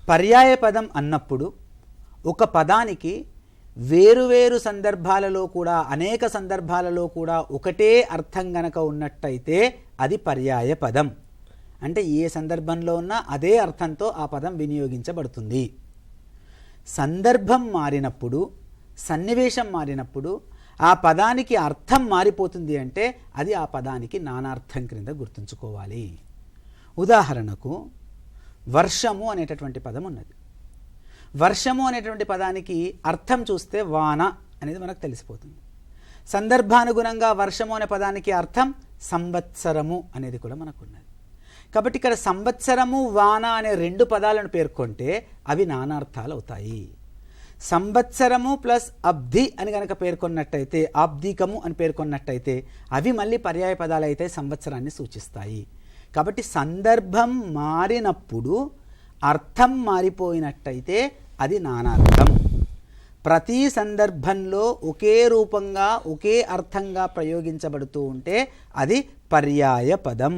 పర్యాయ పదం అన్నప్పుడు ఒక పదానికి వేరువేరు సందర్భాలలో కూడా అనేక సందర్భాలలో కూడా ఒకటే అర్థం గనక ఉన్నట్టయితే అది పర్యాయ పదం. అంటే ఏ సందర్భంలో ఉన్నా అదే అర్థంతో ఆ పదం వినియోగించబడుతుంది. సందర్భం మారినప్పుడు, సన్నివేశం మారినప్పుడు ఆ పదానికి అర్థం మారిపోతుంది అంటే అది ఆ పదానికి నానార్థం క్రింద గుర్తుంచుకోవాలి. ఉదాహరణకు వర్షము అనేటటువంటి పదం ఉన్నది. వర్షము అనేటువంటి పదానికి అర్థం చూస్తే వాన అనేది మనకు తెలిసిపోతుంది. సందర్భానుగుణంగా వర్షము అనే పదానికి అర్థం సంవత్సరము అనేది కూడా మనకు ఉన్నది. కాబట్టి ఇక్కడ సంవత్సరము వాన అనే రెండు పదాలను పేర్కొంటే అవి నానార్థాలు అవుతాయి. సంవత్సరము ప్లస్ అబ్ధి అని కనుక పేర్కొన్నట్టయితే, ఆబ్దికము అని పేర్కొన్నట్టయితే అవి మళ్ళీ పర్యాయ పదాలు అయితే సంవత్సరాన్ని సూచిస్తాయి. కాబట్టి సందర్భం మారినప్పుడు అర్థం మారిపోయినట్టయితే అది నానార్థం. ప్రతి సందర్భంలో ఒకే రూపంగా ఒకే అర్థంగా ప్రయోగించబడుతూ ఉంటే అది పర్యాయ పదం.